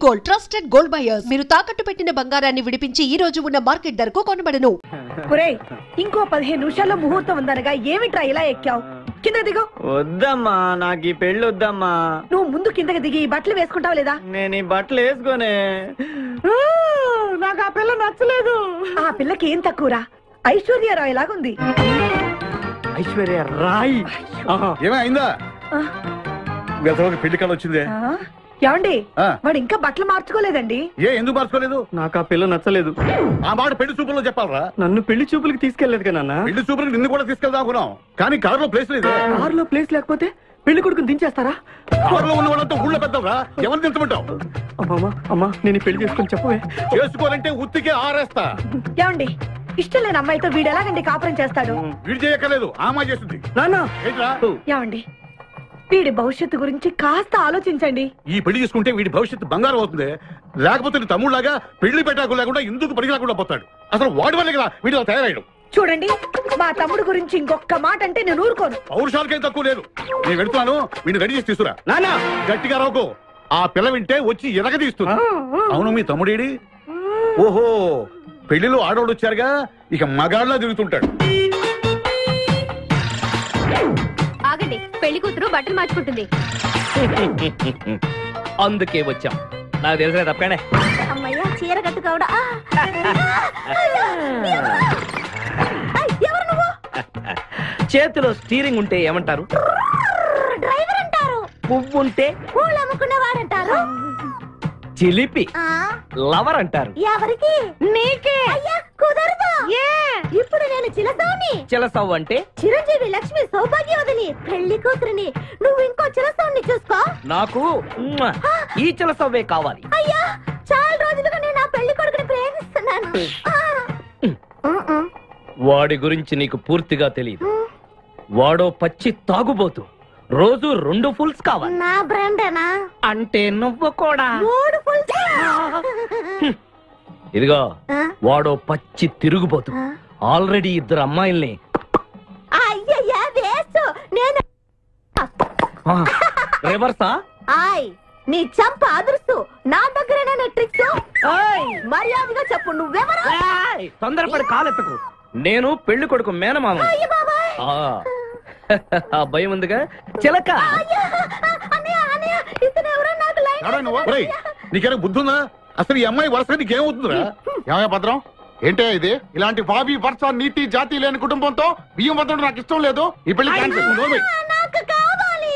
Gold, trusted gold buyers. మీరు తాకట్టు పెట్టిన బంగారాన్ని విడిపించి ఈ రోజు ఉన్న మార్కెట్ ధరకు కొనబడను. ఒరేయ్, ఇంకో 15 నిమిషాల్లో ముహూర్తం ఉందనగా ఏమిట్రా ఇలా ఎక్కావు? కింద దిగు. వద్దమ్మా, నాకు ఈ పెళ్లి వద్దమ్మా. నువ్వు ముందు కిందకి దిగి ఈ బట్టలు వేసుకుంటావు లేదా? నేను ఈ బట్టలు వేసుకోనే. నాకు ఆ పిల్ల నచ్చలేదు. ఆ పిల్లకి ఏం తక్కువరా? ఐశ్వర్యరాయ్ లాగుంది. ఐశ్వర్య రాయ్ ఏమైందా? పెళ్లి కాలం వచ్చిందే. ఏమండి, వాడు ఇంకా బట్టలు మార్చుకోలేదండి. ఎందుకు మార్చుకోలేదు? నాకు ఆ పిల్ల నచ్చలేదు. ఆ మాట పెళ్లి చూపుల్లో చెప్పాలరా. నన్ను పెళ్లి చూపులకి తీసుకెళ్లేదు కదా. పెళ్లి చూపులకి నిన్ను కూడా తీసుకెళ్దాం అనుకున్నాం, కానీ కారులో ప్లేస్ లేదు. కారులో ప్లేస్ లేకపోతే పెళ్లి కొడుకుని దించేస్తారా? కారులో ఉన్న వాళ్ళంతా ఊళ్ళో పెద్దవరా, ఎవరిని దించమంటావు? అమ్మా, నేను ఈ పెళ్లి చేసుకుని చెప్పవే. చేసుకోవాలంటే ఉత్తికే ఆరేస్తా. ఏమండి, ఇష్టం లేని అమ్మాయితో వీడు ఎలాగండి కాపురం చేస్తాడు? వీడు చేయక్కర్లేదు, ఆ అమ్మాయి చేస్తుంది. ఏమండి, వీడి భవిష్యత్తు గురించి కాస్త ఆలోచించండి. ఈ పెళ్లి చేసుకుంటే వీడి భవిష్యత్తు బంగారం అవుతుంది. లేకపోతే తమ్ముళ్లాగా పెళ్లి పెట్టాకు లేకుండా ఇందుకు పనికి లేకుండా పోతాడు. అసలు వాడి వల్లే కదా వీడిలో తయారయ్యాడు. చూడండి, మా తమ్ముడు గురించి ఇంకొక మాట అంటే నేను ఊరుకోను. పౌరుషాలకేం తక్కువ లేదు. నేను వెళ్తున్నాను, వీడిని రెడీ చేసి తీసుకురా. నానా గట్టిగా రావుకో, ఆ పిల్ల వింటే వచ్చి ఎరగదీస్తున్నా. అవును, మీ తమ్ముడేడి? ఓహో, పెళ్లిలో ఆడవాడు వచ్చారుగా, ఇక మగాళ్ళ తిరుగుతుంటాడు. ఆగండి, పెళ్లి కూతురు బట్టలు మార్చుకుంటుంది. అందుకే వచ్చాం. నాకు తెలిసిన తప్పనే. అమ్మయ్య, చీర కట్టుకోవడా? ఎవరు నువ్వు? చేతిలో స్టీరింగ్ ఉంటే ఏమంటారు? డ్రైవర్ అంటారు. పువ్వు ఉంటే పూలు అమ్ముకునేవాడంటారు. చిలిపి లవర్ అంటారు. ఎవరికి? నీకే. అయ్యా, కుదరదు. ఇప్పుడు నేను చిలసౌని. చిలసౌ అంటే చిరంజీవి లక్ష్మి సౌభాగ్యవతిని, పెళ్లి కూతురిని. నువ్వు ఇంకో చిలసౌని చూసుకో. నాకు ఈ చిలసవ్వే కావాలి. అయ్యా, చాలా రోజులుగా నేను ఆ పెళ్లి కొడుకుని ప్రేమిస్తున్నాను. వాడి గురించి నీకు పూర్తిగా తెలియదు. వాడో పచ్చి తాగుబోతు. రోజు 2 ఫుల్స్ కావాలి. నా బ్రాండేనా? అంటే నువ్వు కూడా 3 ఫుల్స్. ఇదిగో, వాడో పచ్చి తిరుగుబోతు. ఆల్రెడీ 2 అమ్మాయిల్ని. అయ్యయ్యా, వేస్ట్. నేను రివర్సా? నీ చంప అదురుసు. నా దగ్గరేనా ట్రిక్స్? మర్యాదగా చెప్పు, నువ్వెవరు? తొందరపడి కాలెత్తకు. నేను పెళ్లి కొడుకు మేనమామ. ఆ భయం ఉందిగా చిలక. నీకేనా బుద్ధుందా? అసలు ఈ అమ్మాయి వరుస నీకేమవుతుందిరా? ఏమయ్య భద్రం, ఏంటే ఇది? ఇలాంటి బాబీ వర్ష నీతి జాతి లేని కుటుంబంతో బియ్యం వద్దడం నాకు ఇష్టం లేదు. ఈ పెళ్లి నాకు కావాలి.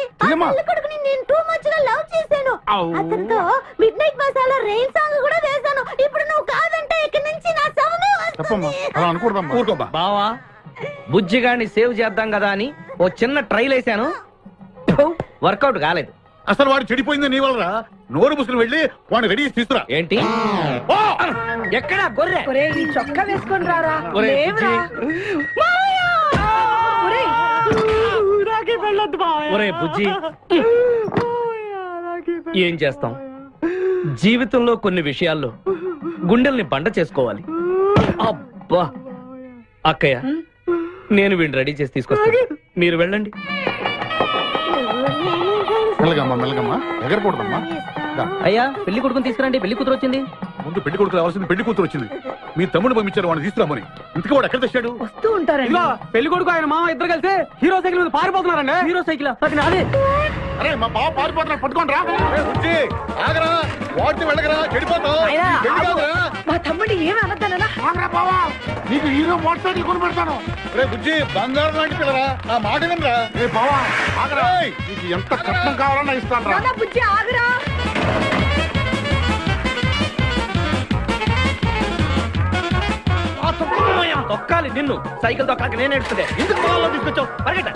నేను టూ మచ్ గా లవ్ చేశాను. అతనితో mid night masala rain song కూడా వేశాను. ఇప్పుడు నువ్వు కాదంటే ఇక్కడి నుంచి నా శవమే వస్తుంది. బావా, బుజ్జిగాన్ని సేవ్ చేద్దాం కదా అని ఓ చిన్న ట్రైల్ వేసాను. వర్కౌట్ కాలేదు. అసలు వాడు చెడిపోయింది నీ వల్ల. నోరు ముసుకుని వెళ్ళి వాడిని రెడీ చేసి తీసుకురా. ఏంటి? ఎక్కడ గొర్రె? చొక్కా వేసుకొని రారా. ఒరే బుజ్జి, ఏం చేస్తాం? జీవితంలో కొన్ని విషయాల్లో గుండెల్ని బండ చేసుకోవాలి. అబ్బా, అక్కయ్య, నేను వీడిని రెడీ చేసి తీసుకొస్తాను. మీరు వెళ్ళండి. మెల్లగమ్మా, ఎగరకూడదమ్మా. అయ్యా, పెళ్లి కొడుకుని తీసుకురండి. పెళ్లి కూతురు వచ్చింది. ముందు పెళ్లి కొడుకు రావాల్సింది, పెళ్లి కూతురు వచ్చింది. మీ తమ్ముడు పంపించారు వాడిని తీసుకురామని. ఇంతకీ వాడు ఎక్కడ తెచ్చాడు? వస్తూ ఉంటారండి. పెళ్లి కొడుకు ఆయన మామ ఇద్దరు కలిసి హీరో సైకిల్ మీద పారిపోతున్నారండి. హీరో సైకిల్ అదే. అరే, మా బావ పారిపోతున్నా, పట్టుకోండి రా. ఆగరా, వాడిని వెళ్ళగరా, చెడిపోతావు. మా తమ్ముడు ఏమి అనద్దనా? నీకు హీరో మోటార్ సైకిల్ కొని పెడతాను. రే బుజ్జి, బంగారం లాంటి పిల్లరా, నా మాట వినరా. రే బావా, ఆగరా. నీకు ఎంత కట్నం కావాలన్నా ఇస్తాను రా. బుజ్జి, ఆగరా. తొక్కాలి నిన్ను. సైకిల్ తొక్కాలి నేను ఎడుతుండే. ఎందుకు పొలంలో తీసుకొచ్చావు? పరిగెట్ట.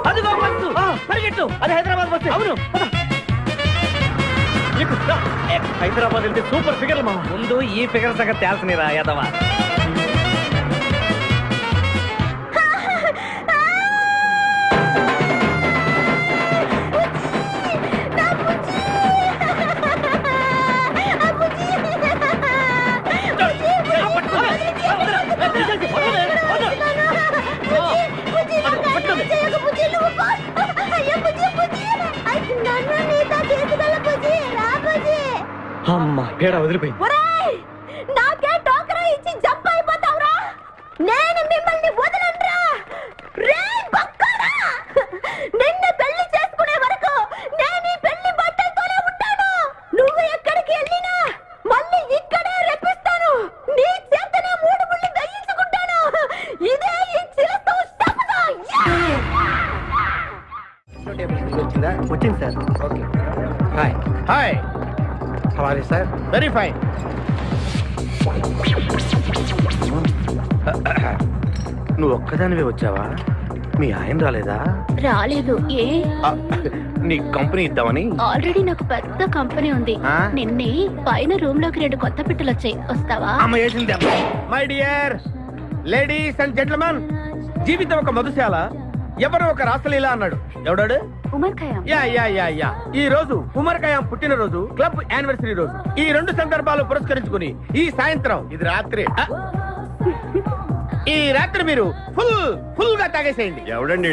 అది బస్సు, పరిగెట్టు. అది హైదరాబాద్ బస్సు. అవును, హైదరాబాద్ వెళ్తే సూపర్ ఫిగర్ మా. ముందు ఈ ఫిగర్ సగం తేల్సనిరా యాదవా. అయ్యో, అమ్మా పేడ వదిలిపోయింది. ఒరేయ్, నాకే టోకరా ఇచ్చి జంప్ అయిపోతావురా? నేను మిమ్మల్ని వదలనురా. రే బక్కరా, నిన్ను పెళ్లి చేసుకునే వరకు నేను ఈ పెళ్లి బట్టలతోనే ఉంటాను. నువ్వు ఎక్కడికి వెళ్ళినా మళ్ళీ ఇక్కడే రెప్పిస్తాను. నీ చేతనే 3 ముళ్ళు దయ్యించుకుంటాను. ఇదే ఈ చిలతో శపథం. వచ్చింది sir. Okay. Hi hi, how are you sir? Very fine. నువ్వు ఒక్కదానివే వచ్చావా? మీ ఆయన రాలేదా? రాలేదు. ఏ? నీ కంపెనీ ఇద్దామని. ఆల్రెడీ నాకు పెద్ద కంపెనీ ఉంది. ఆ? నిన్నే పైన రూమ్ లోకి 2 కొత్త పిట్టలు వచ్చాయి. వస్తావా? అమ్మ వేసింది. My dear ladies and gentlemen, జీవితం ఒక మధుశాల, ఎవరు ఒక రాసలీల అన్నాడు. ఎవడాడు? Omar Khayyam. Yeah yeah yeah yeah. ఈ రోజు ఉమర్ ఖయాం పుట్టినరోజు, క్లబ్ యానివర్సరీ రోజు. ఈ 2 సందర్భాలు పురస్కరించుకుని ఈ సాయంత్రం, ఇది రాత్రి, ఈ రాత్రి మీరు ఫుల్ గా తాగేసేయండి. ఎవడండి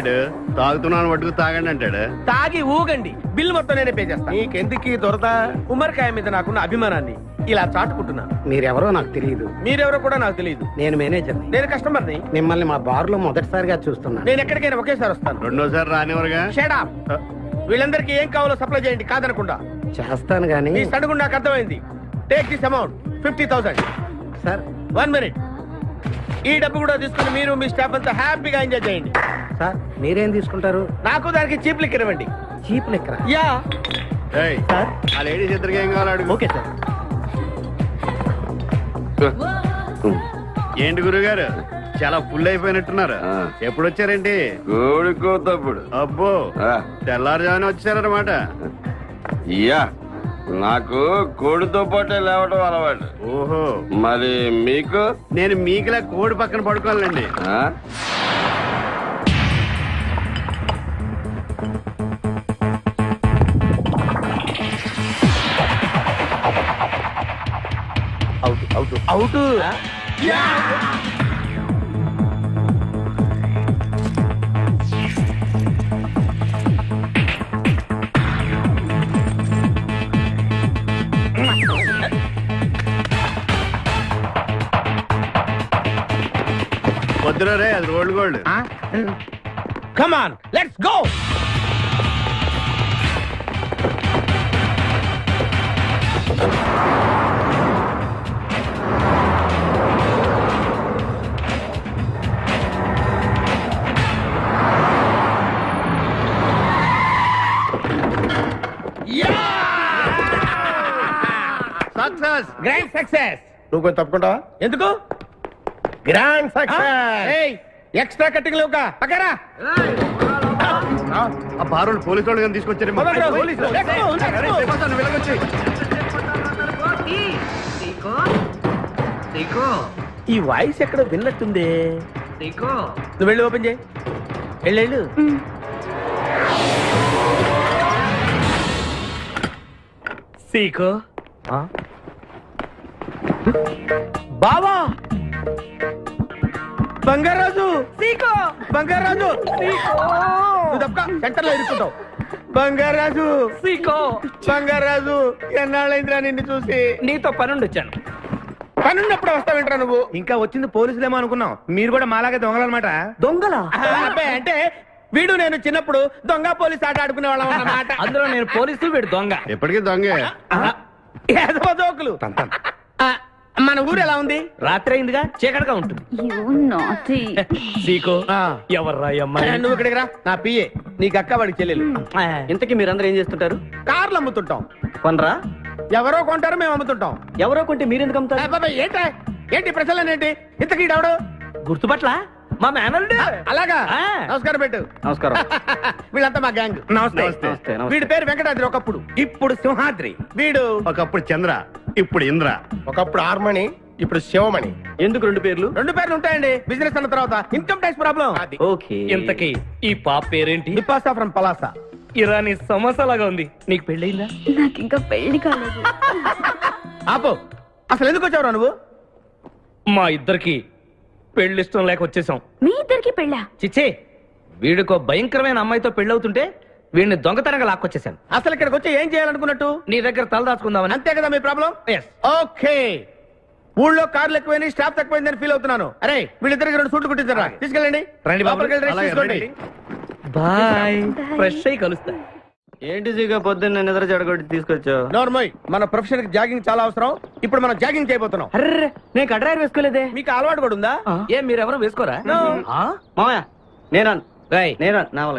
తాగుతున్నాను పట్టుకు తాగండి అంటాడు. తాగి ఊగండి, బిల్ మొత్తం నేనే పే చేస్తాను. నీకెందుకు దొరద? ఉమర్ ఖయాం మీద నాకున్న అభిమానాన్ని ఇలా చాటుకుంటున్నా. మీరెవరో నాకు తెలియదు. మీరెవరో కూడా నాకు తెలియదు. నేను మేనేజర్ని. నేను కస్టమర్ని. మిమ్మల్ని మా బార్ లో మొదటిసారిగా చూస్తున్నాను. నేను ఎక్కడికైనా ఒకేసారి వస్తాను. రెండోసారి రానివరుగా. Shut up. వీళ్ళందరికీ ఏం కావాలో సప్లై చేయండి, కాదనకుండా. చేస్తాను గానీ మీ సడుగు నాకు అర్థమైంది. Take this amount 50,000. Sir. 1 minute. ఈ డబ్బు కూడా తీసుకుని మీరు మీ స్టాఫ్ అంతా హ్యాపీగా ఎంజాయ్ చేయండి. సార్ మీరేం తీసుకుంటారు? నాకు దానికి చీప్ లిక్కర్ ఇవ్వండి. చీప్ లెక్కరా? యా. ఏయ్, ఆ లేడీస్ ఇద్దరికి ఏం కావాలి అడుగు. Okay sir. ఏంటి గురుగారు చాలా ఫుల్ అయిపోయినట్టున్నారు? ఎప్పుడు వచ్చారేంటి? కోడికోతప్పుడు. అబ్బో, తెల్లారుజామున వచ్చారనమాట. ఇయ్యా, నాకు కోడితో పాటే లేవటం అలవాటు. ఓహో, మరి మీకు? నేను మీకులా కోడి పక్కన పడుకోవాలండి. ఆ? అవుట్. వద్దురా రే, అది rolled gold. Come on, let's go. Success, grand success. నువ్వు కొంచెం తప్పుకుంటావా? ఎందుకు? Grand success. ఎక్స్ట్రా కట్టింగ్ లేవుగా పక్కరా. ఆ బారోళ్ళు పోలీసు వాళ్ళు కానీ తీసుకొచ్చారేమో. ఈ వాయిస్ ఎక్కడ విన్నట్టుంది. నువ్వు వెళ్ళి ఓపెన్ చేయి. వెళ్ళు. సీకో. బావా, బంగారాజు. సీకో, బంగారాజు. నువ్వు తప్పక సెంటర్ లో ఇరుక్కుంటావు. బంగారాజు. సీకో, బంగారాజు. ఎన్నాళ్ళైందిరా నిన్ను చూసి. నీతో పనుండి వచ్చాను. పనున్నప్పుడు వస్తావేంట్రా నువ్వు? ఇంకా వచ్చింది పోలీసులేమో అనుకున్నాం. మీరు కూడా మాలాగే దొంగలన్నమాట. దొంగలా? అబ్బాయి, అంటే వీడు నేను చిన్నప్పుడు దొంగ పోలీస్ ఆట ఆడుకునే వాళ్ళం అన్నమాట. అందులో నేను పోలీసు, వీడు దొంగ. ఎప్పటికీ దొంగే. ఏదో జోకులు. మన ఊరు ఎలా ఉంది? రాత్రి అయిందిగా, చీకటిగా ఉంటుంది. సీకో, ఎవర్రా ఈ అమ్మాయి? నువ్వు ఇక్కడికి రా. నా పిఏ, నీకు అక్క, వాడికి చెల్లెలు. ఇంతకీ మీరందరూ ఏం చేస్తుంటారు? కార్లు అమ్ముతుంటాం. కొనరా? ఎవరో కొంటారు, మేము అమ్ముతుంటాం. ఎవరో కొంటే మీరెందుకు అమ్ముతారు? ఏంటి ప్రశ్నలేంటి? ఇంతకీ ఎవడు? గుర్తుపట్ల మా మేనల్డ్. అలాగా? ఆ. నమస్కారం పెట్టు. నమస్కారం. వీళ్ళంతా మా గ్యాంగ్. నమస్తే. వీడి పేరు వెంకటాద్రి, ఒకప్పుడు. ఇప్పుడు సింహాద్రి. వీడు ఒకప్పుడు చంద్ర, ఇప్పుడు ఇంద్ర. ఒకప్పుడు ఆర్మణి, ఇప్పుడు శివమణి. ఎందుకు 2 పేర్లు? 2 పేర్లు ఉంటాయండి. బిజినెస్ అన్న తర్వాత ఇన్కమ్ ట్యాక్స్ ప్రాబ్లం. ఓకే. ఇంతకీ ఈ పాప పేరేంటి? నిపాసా ఫ్రమ్ పలాసా. ఇరానీ సమోసా లాగా ఉంది. నీకు పెళ్ళయిందా? నాకు ఇంకా పెళ్లి కాలేదు. ఆపో, అసలు ఎందుకు వచ్చావురా నువ్వు? మా ఇద్దరికి పెళ్లి ఇష్టం లేక వచ్చేసాం. మీ ఇద్దరికి పెళ్ళా? చిచ్చే, వీడికో భయంకరమైన అమ్మాయితో పెళ్ళవుతుంటే వీడిని దొంగతనంగా లాక్కొచ్చేసాను. అసలు ఇక్కడికి వచ్చి ఏం చేయాలనుకున్నట్టు? నీ దగ్గర తల దాచుకుందామని. అంతే కదా మీ ప్రాబ్లం? ఓకే. ఊళ్ళో కార్లు ఎక్కువైంది, స్టాఫ్ తక్కువైందని ఫీల్ అవుతున్నాను. అరే వీళ్ళిద్దరికి 2 సూట్లు కుట్టించారా? తీసుకెళ్ళండి. రండి బాబు. లోపలికి వెళ్ళి rest తీసుకోండి. బాయ్. ఫ్రెష్ అయ్యి కలుస్తా. ఏంటి సీగా పొద్దున్న నిద్ర చెడగొట్టి తీసుకొచ్చావు? నోర్మోయ్, మన ప్రొఫెషన్ కి జాగింగ్ చాలా అవసరం. ఇప్పుడు మనం జాగింగ్ చేయబోతున్నాం. అర్రే, నేను కడ్రాయర్ వేసుకోలేదే. మీకు అలవాటు కూడా ఉందా? ఏం మీరెవరో వేసుకోరా? No. మామయ్య నేనా రేయ్,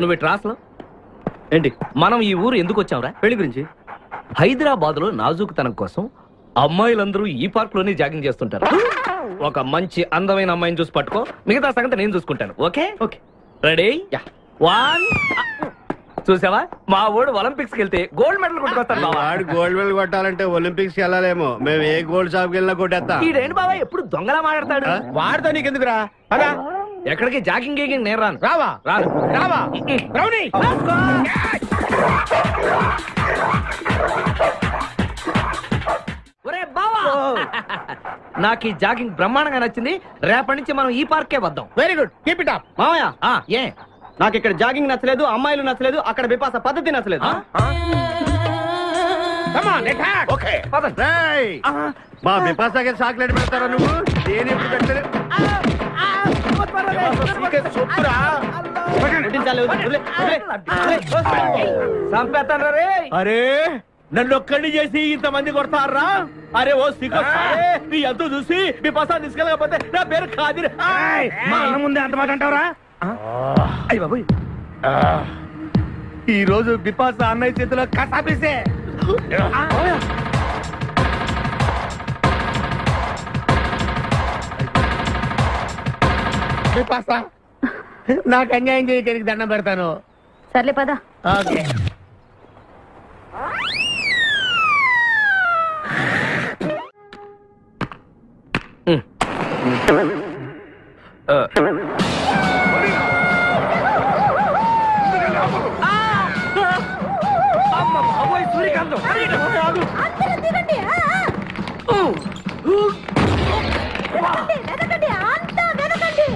నువ్వు ట్రాస్ లో ఏంటి మనం ఈ ఊరు ఎందుకు వచ్చాంరా? పెళ్లి గురించి. హైదరాబాద్ లో నాజూకుతనం కోసం అమ్మాయిలందరూ ఈ పార్క్ లోనే జాగింగ్ చేస్తుంటారు. ఒక మంచి అందమైన అమ్మాయిని చూసి పట్టుకో, మిగతా సంగతి నేను చూసుకుంటాను. Okay okay ready? 1 చూసావా, మా ఊడు ఒలింపిక్స్ కి వెళ్తే గోల్డ్ మెడల్ కొట్టుకొస్తాడు. వాడు గోల్డ్ మెడల్ కొట్టాలంటే ఒలింపిక్స్ కి వెళ్ళాలేమో. మేము ఏ గోల్డ్ షాప్ కి వెళ్ళినా కొట్టేస్తాం. ఈడేంటి బాబా ఎప్పుడు దొంగలా మాట్లాడతాడు? వాడితో నీకెందుకురా? అదా ఎక్కడికి జాగింగ్ గీగింగ్ నేను రాను. రావా? రాను. రావా? రౌడీ! ఒరే బావా, నాకు ఈ జాగింగ్ బ్రహ్మాండంగా నచ్చింది. రేపటి నుంచి మనం ఈ పార్కే వద్దాం. Very good, keep it up. మామయ్య ఏ నాకు ఇక్కడ జాగింగ్ నచ్చలేదు, అమ్మాయిలు నచ్చలేదు, అక్కడ బిపాస పద్ధతి నచ్చలేదు. Come on, attack. ఓకే పదండి. మా బిపాసకి చాక్లెట్ పెడతారా నువ్వు? నేను ఎప్పుడు పెట్టలేదు. చంపేస్తాను రే. అరే నన్ను ఒక్కడిని చేసి ఇంతమంది కొడతారా? అరే ఓ సిగ్గు నీ ఎంతో చూసి మీ పసా తీసుకెళ్ళకపోతే నా పేరు ఖాదిర్. మా అన్న ముందే అంత మాట అంటావరా? అయ్య బాబోయ్, ఈ రోజు బిపాస అన్నయ్య చేతిలో కసాపిసే. బిపాస నాకు అన్యాయం చేయడానికి దండం పెడతాను. సర్లే పద. ఓకే. సూర్యకాంతం అందరూ దిగండి. వెనకండి, అంతా వెనకండి.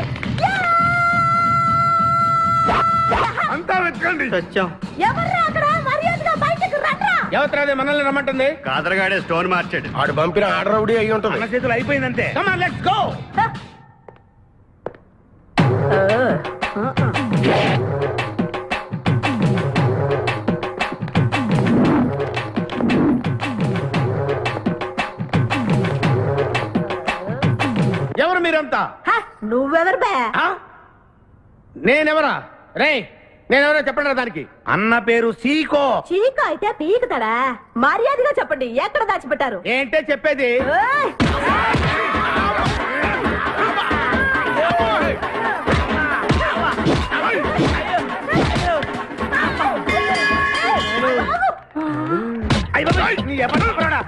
అంతా వెతకండి. సత్యం ఎవర్రా అక్కడ? మర్యాదగా బయటకు రండ్రా. ఎవరు మనల్ని రమ్మంటుంది? కాదరగాడే స్టోన్ మార్చాడు. ఆడు పంపిన ఆర్డర్ రౌడీ అయి ఉంటుంది. మన చేతులు అయిపోయిందంటే. Come on, let's go. ఎవరు మీరంతా? నువ్వెవరు బే? నేనెవరా? రే నేనెవరో చెప్పండి దానికి. అన్న పేరు సీకో. చీక అయితే పీకుతాడా? మర్యాదగా చెప్పండి, ఎక్కడ దాచిపెట్టారు? ఏంటే చెప్పేది? ఏయ్! నీ ఎవరు కూడా?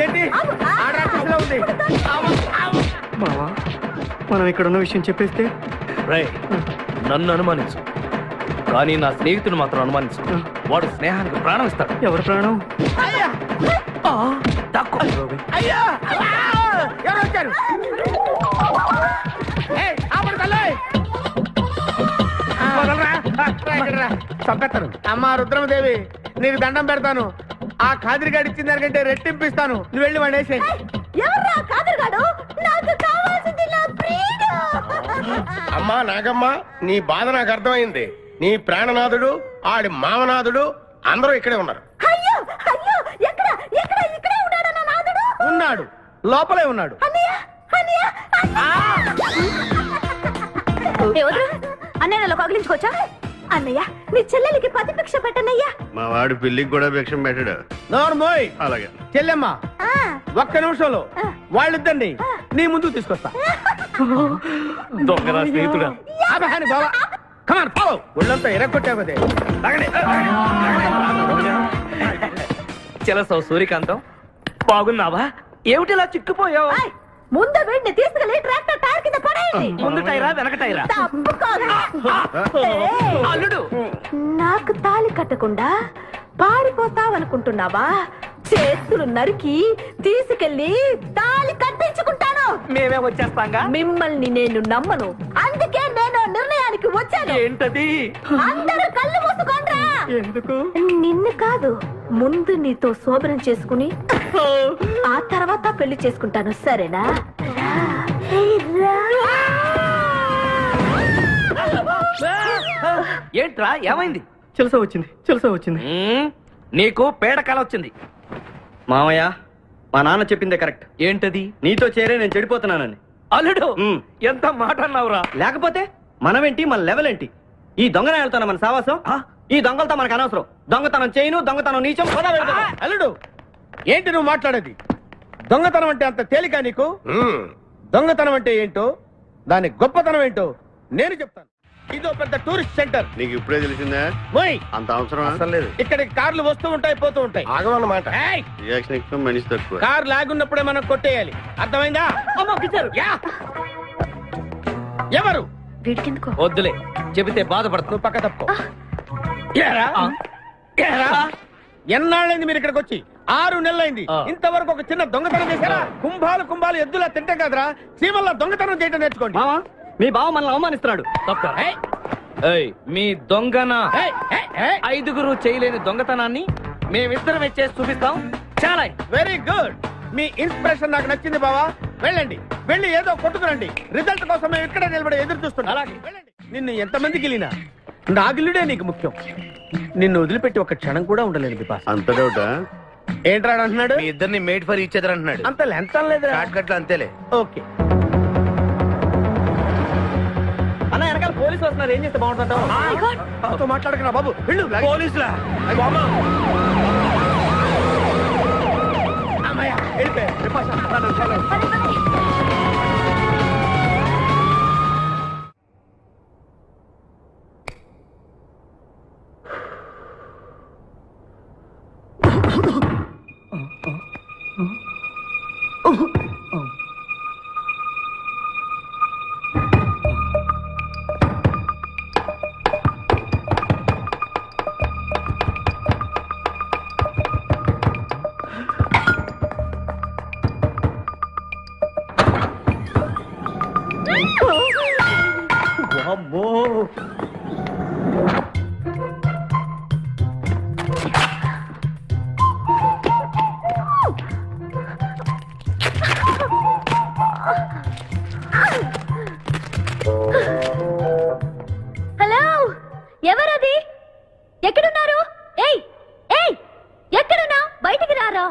ఏంటి? ఆడరాక్షసులా ఉంది. మావా మనం ఇక్కడ ఉన్న విషయం చెప్పేస్తే రేయ్, నన్ను అనుమానించు, కానీ నా స్నేహితుడు మాత్రం అనుమానించు. వాడు స్నేహానికి ప్రాణం ఇస్తాడు. ఎవరి ప్రాణం? అయ్యా! అయ్యా! ఎవరు వచ్చారు? ఏయ్, ఆపండి తల్లి! చంపేస్తాను. అమ్మా రుద్రమదేవి, నీకు దండం పెడతాను. ఆ ఖాదిరిగాడు ఇచ్చిన దానికంటే రెట్టింపిస్తాను. నువ్వు వెళ్ళి వాడు వేసేయ్. ఎవర్రా కాదరుగాడు? నాకు కావాల్సింది నా ప్రియుడు. అమ్మా నాగమ్మ, నీ బాధ నాకు అర్థమైంది. నీ ప్రాణనాథుడు, ఆడి మామనాథుడు అందరూ ఇక్కడే ఉన్నారు. అయ్యో అయ్యో, ఎక్కడ ఎక్కడ ఇక్కడే ఉన్నాడు నా నాదుడు? ఉన్నాడు, లోపలే ఉన్నాడు. అన్నయ్య అన్నయ్య అన్నయ్యలో కగిలించుకోవచ్చా? అన్నయ్య నీ చెల్లెలికి పతి భిక్ష పెట్టనయ్యా. మా వాడు పెళ్లికి కూడా భిక్షం పెట్టాడు. నోర్మోయ్. అలాగే చెల్లెమ్మ, ఒక్క నిమిషంలో వాళ్ళిద్దండి నీ ముందు తీసుకొస్తా. దొంగరా స్నేహితుడా. ఒళ్ళంతా ఎరగొట్టావదే. చెలసవు సూర్యకాంతం, బాగున్నావా? ఏమిటిలా చిక్కుపోయావు? ఏయ్, ముందు వీడిని తీసుకెళ్లి ట్రాక్టర్ టైర్ కింద పడేయండి. ముందు టైరా వెనక టైరా? తప్పుకోదు. ఏయ్, అల్లుడు, నాకు తాళి కట్టకుండా పారిపోతావనుకుంటున్నావా? చేతులు నరికి తీసుకెళ్లి తాళి కట్టించుకుంటాను. మేమే వచ్చేస్తాంగా. మిమ్మల్ని నేను నమ్మను, అందుకే చెప్పడానికి వచ్చాను. ఏంటది? అందరూ కళ్ళు మూసుకోండ్రా. ఎందుకు? నిన్ను కాదు, ముందు నీతో శోభనం చేసుకుని ఆ తర్వాత పెళ్లి చేసుకుంటాను, సరేనా? ఏంట్రా ఏమైంది? చిలస వచ్చింది. నీకు పేడకాల వచ్చింది. మామయ్య, మా నాన్న చెప్పిందే కరెక్ట్. ఏంటది? నీతో చేరే నేను చెడిపోతున్నానని. అల్లుడు ఎంత మాట అన్నావురా? లేకపోతే మనమేంటి, మన లెవెల్ ఏంటి? ఈ దొంగన వెళ్తాను మన సావాసం. ఈ దొంగలతో మనకు అనవసరం. దొంగతనం చేయను, దొంగతనం నీచం. అల్లుడు, ఏంటి నువ్వు మాట్లాడేది? దొంగతనం అంటే అంత తేలిక నీకు? దొంగతనం అంటే ఏంటో, దాని గొప్పతనం ఏంటో నేను చెప్తాను. ఇదో పెద్ద టూరిస్ట్ సెంటర్. నీకు ఇప్పుడే తెలిసిందా? అంత అవసరం అసలు లేదు. ఇక్కడికి కార్లు వస్తూ ఉంటాయి, పోతూ ఉంటాయి. ఆగమన్నమాట. ఏయ్! రియాక్షన్ ఎక్కువ, మనిషి తక్కువ. కార్ లాగున్నప్పుడే మనం కొట్టేయాలి, అర్థమైందా? యా! ఎవరు? వీడికెందుకో వద్దులే, చెబితే బాధపడుతు. నువ్వు పక్క తప్పుకో. ఏరా? ఏరా? ఎన్నాళ్ళైంది మీరు ఇక్కడికి వచ్చి? 6 నెలలైంది. ఇంతవరకు ఒక చిన్న దొంగతనం చేశారా? కుంభాలు ఎద్దులా తింటాం కదరా, సీమల్లా దొంగతనం చేయడం నేర్చుకోండి. మావా, మీ బావ మనల్ని అవమానిస్తున్నాడు. మీ దొంగన 5గురు చేయలేని దొంగతనాన్ని మేమిద్దరం చేసి చూపిస్తాం. చాలా వెరీ గుడ్. మీ ఇన్స్పిరేషన్ నాకు నచ్చింది బావా. వెళ్ళండి, వెళ్ళి ఏదో కొట్టుకురండి. రిజల్ట్ కోసం మేము ఇక్కడ నిలబడి ఎదురు చూస్తున్నాం. అలాగే వెళ్ళండి. నిన్ను ఎంతమంది గిలినా నా గిల్లుడే నీకు ముఖ్యం. నిన్ను వదిలిపెట్టి ఒక క్షణం కూడా ఉండలేదు బిపాస్. అంత డౌటా? ఏంట్రా అంటున్నాడు? మీ ఇద్దరిని మేడ్ ఫర్ ఈచ్ అదర్ అంటున్నాడు. అంత లెంత్ లేదు. షార్ట్ కట్ లో అంతేలే. ఓకే. అన్న, వెనకాల పోలీసులు వస్తున్నారు. ఏం చేస్తే బాగుంటుంటావు? మాట్లాడకరా బాబు. వెళ్ళు. పోలీసులా? అమ్మయ్య, వెళ్ళిపోయారు. బిపాస, చలో. హలో, ఎవరది? ఎక్కడున్నారు? ఏయ్ ఏయ్, ఎక్కడున్నా? బయటికి రారా.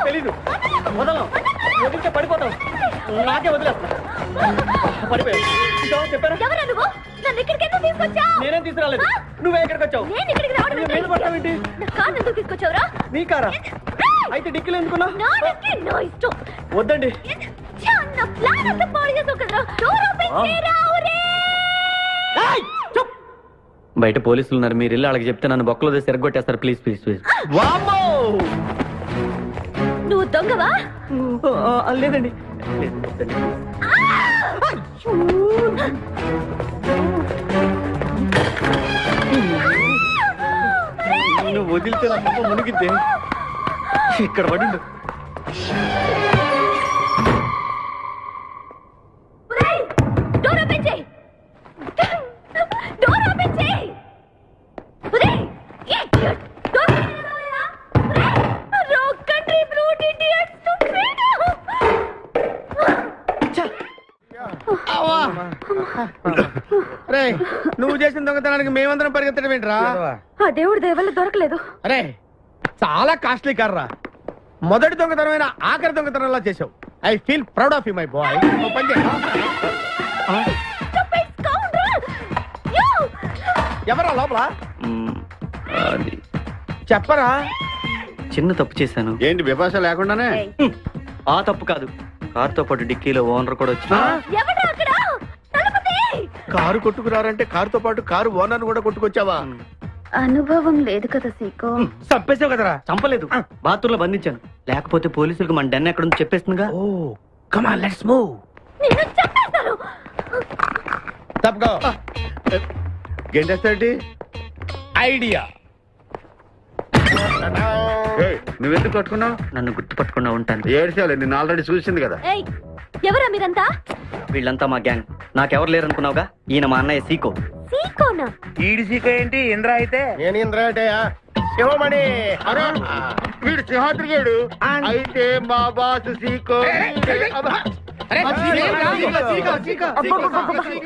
తెలీదు. వదలం, వదిలితే పడిపోతాం. నాకే వదిలేస్తా. పడిపోయావు చెప్పారా? ఎవరా నువ్వు? నన్ను ఇక్కడికి ఎందుకు తీసుకొచ్చావు? నేనేం తీసుకురాలేదు. నువ్వే ఎక్కడికి వచ్చావు? నేను ఇక్కడికి రావడం ఏంటి? మీద పడతావేంటి? నా కారు ఎందుకు తీసుకొచ్చావురా? నీ కారా? అయితే డిక్కీలు ఎందుకున్నా? నా డిక్కీ నా ఇష్టం. వద్దండి. నా ప్లాన్ అంతా పాడు చేసావు కదరా. డోర్ ఓపెన్ చేయరా. బయట పోలీసులు ఉన్నారు. మీరు ఇల్లు వాళ్ళకి చెప్తే నన్ను బొక్కలో తీసి ఎరగొట్టేస్తారు. Please please please. నువ్వు దొంగవా? లేదండి. నువ్వు వదిలితే నా పాప మునిగిద్దే. ఇక్కడ పడిండు. డోర్ ఓపెన్ చేయి. డోర్ ఓపెన్ చేయి. Wrong country brute idiots. నువ్వు చేసిన దొంగతనానికి మేమందరం పరిగెత్తడం ఏంట్రా? ఆ దేవుడి దయవల్ల దొరకలేదు. అరే, చాలా కాస్ట్లీ కార్రా. మొదటి దొంగతనమైన ఆఖరి దొంగతనంలా చేసావు. I feel proud of you my boy. ఎవరా లోపల? చెప్పరా? చిన్న తప్పు చేశాను. ఏంటి విపాస లేకుండానే? ఆ తప్పు కాదు, కారుతో పాటు డిక్కీలో ఓనర్ కూడా వచ్చి. కారు కొట్టుకురారంటే కారుతో పాటు కారు ఓనర్ కూడా కొట్టుకొచ్చావా? అనుభవం లేదు కదా సీకో. చంపేసావు కదరా? చంపలేదు, బాత్రూంలో బంధించాను. లేకపోతే పోలీసులకు మన డెన్ ఎక్కడుందో చెప్పేస్తుందిగా. Oh come on, let's move. నిన్ను చంపేస్తాను. తప్పుకో. గెంటేస్తాటి ఐడియా. నువ్వెందుకు పట్టుకున్నావు? నన్ను గుర్తుపట్టకుండా ఉంటాను. ఏడ్చాలి, నిన్ను ఆల్రెడీ చూసింది కదా. ఏయ్, ఎవరా మీరంతా? వీళ్ళంతా మా గ్యాంగ్. నాకెవరు లేరనుకున్నావుగా? ఈయన మా అన్నయ్య సీకో. సీకోనా? ఈడి సీక ఏంటి? ఇంద్ర అయితే నేను ఇంద్ర ఏంటయ్యా? శివమణి. వీడు సింహాద్రిగాడు అయితే మా బాసు సీకో.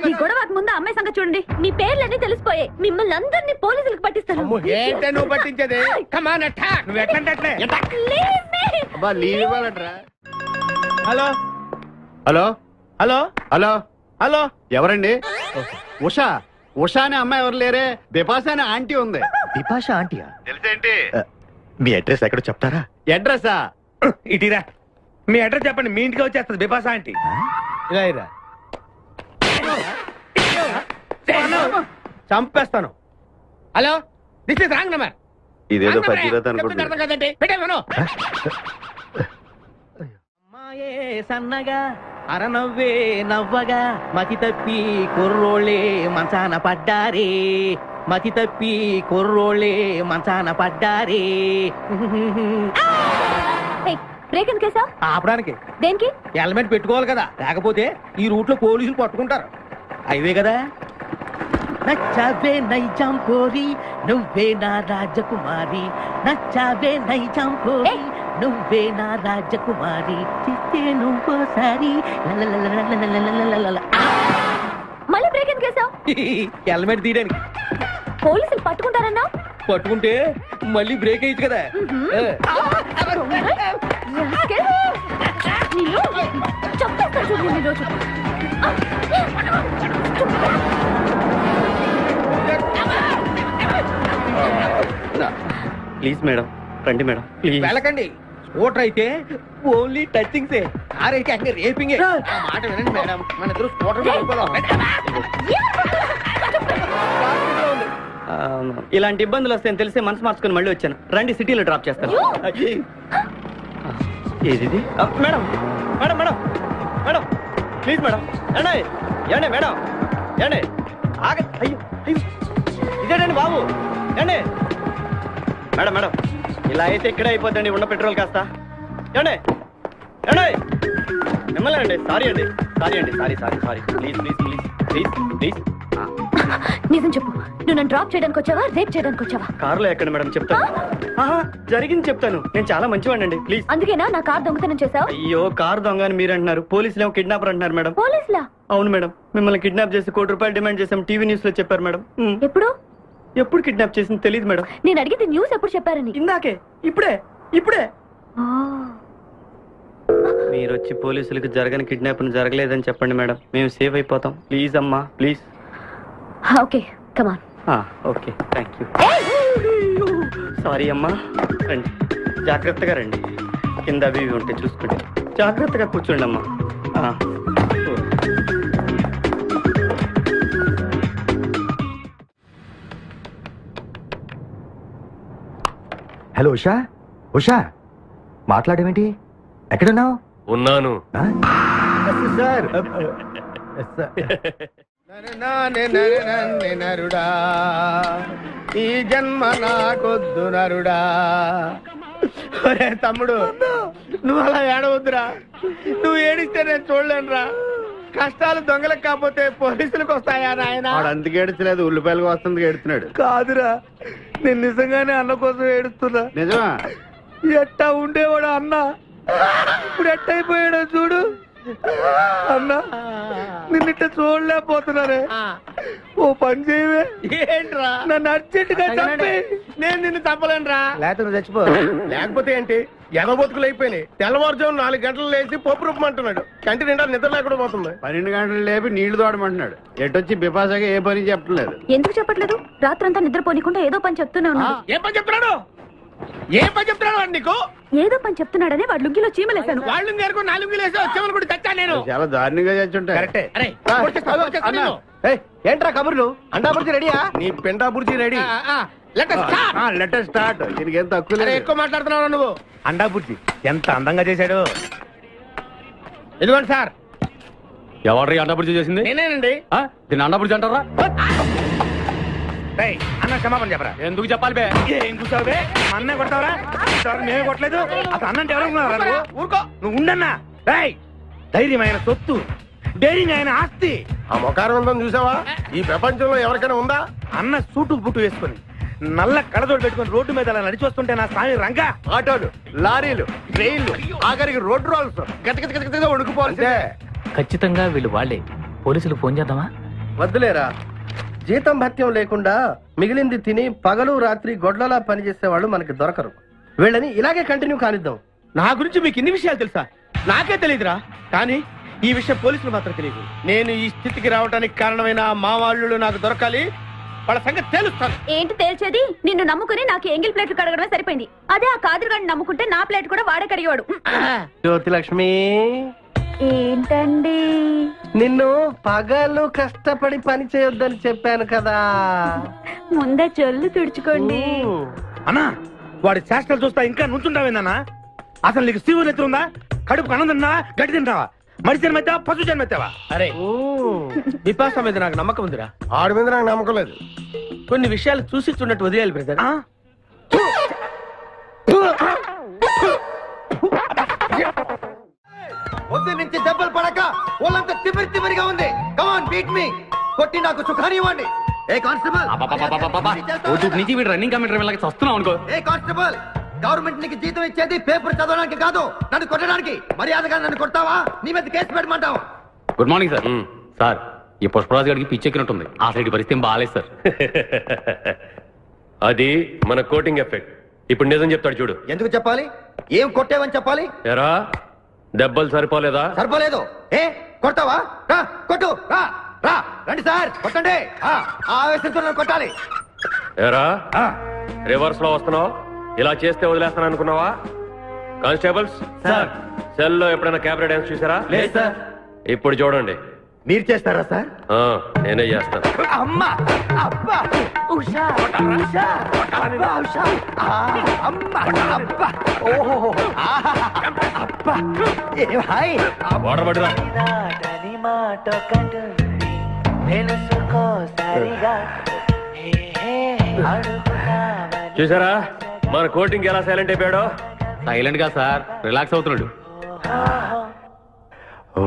ఈ గొడవకు ముందు అమ్మాయి సంగతి చూడండి. మీ పేర్లన్నీ తెలిసిపోయాయి. మిమ్మల్ని అందరినీ పోలీసులకు పట్టిస్తాను. ఏంటే నువ్వు పట్టించేది? కమాన్ అటాక్. నువ్వు ఎట్లంటే లీవ్ ఇవ్వాలంటరా. Hello hello hello hello hello. ఎవరండి? ఉషా. ఉషా అనే అమ్మాయి ఎవరు లేరే. బిపాసా అనే ఆంటీ ఉంది. బిపాషా ఆంటీయా? తెలిసేంటి? మీ అడ్రస్ ఎక్కడ చెప్తారా? అడ్రస్సా? ఇటీరా, మీ అడ్రస్ చెప్పండి, మీ ఇంటికి వచ్చేస్తుంది బిపాసా ఆంటీ. ఇలా ఇరా. చంపేస్తాను. Hello, this is wrong number. ఇదేదో పచ్చిరత అనుకుంటున్నా. అర్థం కదండి, పెట్టేమను. అమ్మాయే సన్నగా అరనవ్వే నవ్వగా మతి తప్పి కుర్రోళ్ళే మంచాన పడ్డారే. మతి తప్పి కుర్రోళ్ళే మంచాన పడ్డారే. బ్రేక్ ఎందుకు వేసావ్? ఆపడానికి. దేనికి? హెల్మెట్ పెట్టుకోవాలి కదా, లేకపోతే ఈ రూట్ లో పోలీసులు పట్టుకుంటారు. హైవే కదా. నచ్చావే నైజాం పోరి నువ్వే నా రాజకుమారి. నచ్చావే నైజాం పోరి నువ్వే నా రాజకుమారి. చిత్తే నువ్వోసారి. మళ్ళీ బ్రేక్ ఎందుకు వేసావ్? హెల్మెట్ తీయడానికి. పోలీసులు పట్టుకుంటారన్నా? పట్టుకుంటే మళ్ళీ బ్రేక్ అయ్యింది కదా. చంపేస్తా చూడు ఈ రోజు. ప్లీజ్ మేడం, రండి మేడం ప్లీజ్. వెళ్ళకండి. స్కూటర్ అయితే ఓన్లీ టచింగ్స్, కార్ అయితే అన్ని రేపింగ్. మాట వినండి మేడం, మన ఇద్దరు స్కూటర్ మీద వెళ్ళిపోదాం. ఇలాంటి ఇబ్బందులు వస్తాయని తెలిసి మనసు మార్చుకుని మళ్ళీ వచ్చాను. రండి, సిటీలో డ్రాప్ చేస్తాను. ఏది madam? Madam madam madam please madam. ఏండి ఏండి మేడం, ఏండి ఆగ. అయ్యో అయ్యో, ఇదేనండి బాబు. ఏండి మేడం మేడం, ఇలా అయితే ఇక్కడే అయిపోద్దండి ఉన్న పెట్రోల్ కాస్త. ఏండి ఏండి మిమ్మల్ని అండి. సారీ అండి, సారీ అండి, sorry sorry sorry. Please please please please please. నిజం చెప్పు, నువ్వు నన్ను డ్రాప్ చేయడానికి వచ్చావా, రేప్ చేయడానికి వచ్చావా? కారులో ఎక్కండి మేడం, చెప్తాను. జరిగింది చెప్తాను. నేను చాలా మంచివాడినండి, ప్లీజ్. అందుకేనా నా కార్ దొంగతనం చేసావు? అయ్యో, కారు దొంగ అని మీరు అంటున్నారు, పోలీసులు ఏమో కిడ్నాపర్ అంటున్నారు మేడం. పోలీసులా? అవును మేడం, మిమ్మల్ని కిడ్నాప్ చేసి ₹1 కోటి డిమాండ్ చేసాం. టీవీ న్యూస్ లో చెప్పారు మేడం. ఎప్పుడు? ఎప్పుడు కిడ్నాప్ చేసింది తెలియదు మేడం. నేను అడిగితే న్యూస్ ఎప్పుడు చెప్పారని. ఇందాకే, ఇప్పుడే ఇప్పుడే. మీరు వచ్చి పోలీసులకు జరగని కిడ్నాప్ జరగలేదని చెప్పండి మేడం, మేము సేఫ్ అయిపోతాం. ప్లీజ్ అమ్మా, please. Okay, come on. Okay, thank you. Sorry అమ్మా. రండి, జాగ్రత్తగా రండి. కింద అవి ఇవి ఉంటే చూసుకోండి. జాగ్రత్తగా కూర్చోండి అమ్మా. హలో ఉషా. ఉషా, మాట్లాడేమేంటి? ఎక్కడున్నావు? ఉన్నాను. సార్ నరుడా, ఈ జన్మ నాకొద్దు నరుడా. ఒరే తమ్ముడు, నువ్వు అలా ఏడవద్దురా. నువ్వు ఏడిస్తే నేను చూడలేనురా. కష్టాలు దొంగలకు కాకపోతే పోలీసులకు వస్తాయా నాయన? అందుకే ఏడ్చలేదు, ఉల్లిపాయలకు వస్తుంది ఏడుతున్నాడు. కాదురా, నేను నిజంగానే అన్న కోసం ఏడుస్తున్నా. నిజమా? ఎట్టా ఉండేవాడు అన్న, ఇప్పుడు ఎట్టయిపోయాడో చూడు. అన్నా, నిన్నిట్ట చూడలేకపోతున్నారే. ఓ పని చేయవే. ఏంట్రా? నన్ను అర్జెంటుగా చంపే. నేను నిన్ను చంపలేనురా. లేకపోతే నువ్వు చచ్చిపో. లేకపోతే ఏంటి, ఎగబొతుకులు అయిపోయినాయి. తెల్లవారుజాము 4 గంటలు లేచి పప్పు రూపమంటున్నాడు. కంటి నిండా నిద్ర లేకుండా పోతుంది. 12 గంటలు లేపి నీళ్లు తోడమంటున్నాడు. ఎటొచ్చి బిపాసాగా ఏ పని చెప్పట్లేదు. ఎందుకు చెప్పట్లేదు? రాత్రంతా నిద్రపోనికుండా ఏదో పని చెప్తూనే ఉన్నాడు. ఏం పని చెప్తున్నాడు? ఏం పని చెప్తున్నాడు వాడు నీకు? ఏదో పని చెప్తున్నాడని వాడు లుంగిలో చీమలేశాను. వాళ్ళు నేర్కొని 4 వేసి వచ్చేవాళ్ళు కూడా చచ్చా నేను. చాలా దారుణంగా చచ్చుంటాయి. కరెక్టే. ఏంట్రా కబుర్లు? అండా బుర్జీ రెడీయా? నీ పెండా బుర్జీ రెడీ. Letter start. దీనికి ఏం తక్కువ లేదు. ఎక్కువ మాట్లాడుతున్నావు నువ్వు. అండా బుర్జీ ఎంత అందంగా చేశాడు. ఇదిగోండి సార్, ఎవరు అండాపురి చేసింది? నేనేనండి. దీన్ని అండాపురి అంటారా? అన్న క్షమాపణ చెప్పరా. ఎందుకు చెప్పాలి బే? ఏం కూర్చోవు బే? మా అన్న కొడతావరా? మేమే కొట్టలేదు. అసలు అన్నంటే ఎవరు? ఊరుకో, నువ్వు ఉండన్నా. ధైర్యమైన సొత్తు, డైరింగ్ ఆయన ఆస్తి. ఆ మొకారం చూసావా? ఈ ప్రపంచంలో ఎవరికైనా ఉందా? అన్న సూటు బుట్టు వేసుకుని నల్ల కళ్ళతోడు పెట్టుకుని రోడ్డు మీద అలా నడిచి వస్తుంటే నా స్వామి రంగా. ఆటోలు, లారీలు, ట్రైన్లు, ఆఖరికి రోడ్డు రోల్స్ గతగతగతగా వణుకుపోవాలంటే. ఖచ్చితంగా వీళ్ళు వాళ్ళే. పోలీసులు ఫోన్ చేద్దామా? వద్దులేరా, జీతం భత్యం లేకుండా మిగిలింది తిని పగలు రాత్రి గొడ్లలా పనిచేసేవాళ్ళు మనకి దొరకరు. వీళ్ళని ఇలాగే కంటిన్యూ కానిద్దాం. నా గురించి మీకు ఇన్ని విషయాలు తెలుసా? నాకే తెలియదురా. కానీ ఈ విషయం పోలీసులు మాత్రం తెలియదు. నేను ఈ స్థితికి రావడానికి కారణమైన మా వాళ్ళు నాకు దొరకాలి. వాళ్ళ సంగతి తెలుస్తాను. ఏంటి తేల్చేది? నిన్ను నమ్ముకుని నాకు ఎంగిల్ ప్లేట్లు కడగడమే సరిపోయింది. అదే ఆ కాదురుగాడిని నమ్ముకుంటే నా ప్లేట్ కూడా వాడే కడిగేవాడు. జ్యోతి లక్ష్మి, ఏంటండి? నిన్ను పగలు కష్టపడి పని చేయొద్దని చెప్పాను కదా. ముందే చల్లు తుడుచుకోండి. అన్నా, వాడి చేష్టలు చూస్తా ఇంకా నుంచుంటావేందన్నా? అసలు నీకు శివు నెత్తి ఉందా? కడుపు అన్నం తిన్నావా? గడ్డి తింటావా? మడి జన్మెత్తావా? పశు జన్మెత్తావా? అరే, విపాస మీద నాకు నమ్మకం ఉందిరా. ఆడి మీద నాకు నమ్మకం లేదు. కొన్ని విషయాలు చూసి చూడట్టు వదిలేయాలి బ్రదర్. పొద్దు నుంచి దెబ్బలు పడక వాళ్ళంతా తిమిరిగా ఉంది. కమాన్ బీట్ మీ, కొట్టి నాకు సుఖాన్ని ఇవ్వండి. ఏ కానిస్టేబుల్, నుంచి వీడు రన్నింగ్ కమిటర్ వెళ్ళక వస్తున్నావు అనుకో. ఏ కానిస్టేబుల్, గవర్నమెంట్ నీకు జీతం ఇచ్చేది పేపర్ చదవడానికి కాదు, నన్ను కొట్టడానికి. మర్యాదగా నన్ను కొడతావా? నీ మీద కేసు పెట్టమంటావా? Good morning sir. సార్, ఈ పుష్పరాజు గారికి పిచ్చెక్కినట్టుంది. ఆ సైడ్ పరిస్థితి బాగాలేదు సార్. అది మన కోటింగ్ ఎఫెక్ట్. ఇప్పుడు నిజం చెప్తాడు చూడు. ఎందుకు చెప్పాలి? ఏం కొట్టేవని చెప్పాలి? ఎరా, దెబ్బలు సరిపోలేదా? సరిపోలేదు. ఏ కొడతావా? రా కొట్టు, రా రా, రండి సార్ కొట్టండి. ఆవేశంతో నన్ను కొట్టాలి. ఎరా, రివర్స్ లో వస్తున్నావు? ఇలా చేస్తే వదిలేస్తాను అనుకున్నావా? కానిస్టేబుల్స్ సార్, సెల్లో ఎప్పుడైనా క్యాబరే డాన్స్ చూసారా? లేదు సార్. ఇప్పుడు చూడండి. మీరు చేస్తారా సార్? నేనే చేస్తాను. అమ్మా, అబ్బా, ఉషా, ఉషా, అబ్బా, ఉషా, అమ్మా, అబ్బా, ఓహో, అబ్బా, ఏ హాయ్. వాటర్ పట్టురా. చూసారా మన కోటింగ్ ఎలా సైలెంట్ అయిపోయాడో? సైలెంట్ గా సార్, రిలాక్స్ అవుతున్నాడు.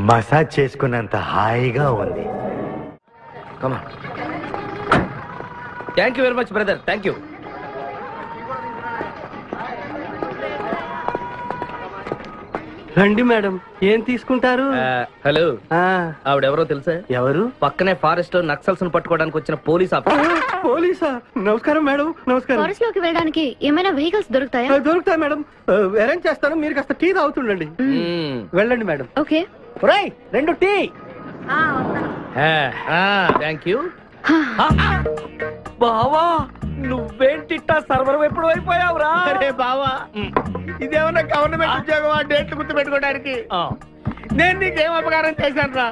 మసాజ్ చేసుకున్నంత హాయిగా ఉంది. Thank you very much brother, thank you. రండి మేడం, ఏం తీసుకుంటారు? హలో, ఆవిడెవరో తెలుసా? ఎవరు? పక్కనే ఫారెస్ట్ లో నక్సల్స్ పట్టుకోవడానికి వచ్చిన పోలీస్ ఆఫీసర్. పోలీసా? నమస్కారం మేడం. నమస్కారం. ఫారెస్ట్ లోకి వెళ్ళడానికి ఏమైనా వెహికల్స్ దొరుకుతాయా? దొరుకుతాయి మేడం, అరేంజ్ చేస్తాను. మీరు కాస్త టీ తాగుతుండండి. వెళ్ళండి madam. Okay. 2 tea. Thank you. బావా, నువ్వేంటిట్టా సర్వర్ ఎప్పుడు అయిపోయావురా? అరే బావా, ఇదేమన్నా గవర్నమెంట్ ఉద్యోగం? ఆ డేట్లు గుర్తు పెట్టుకోవడానికి నేను నీకేం అపకారం చేశాను రా?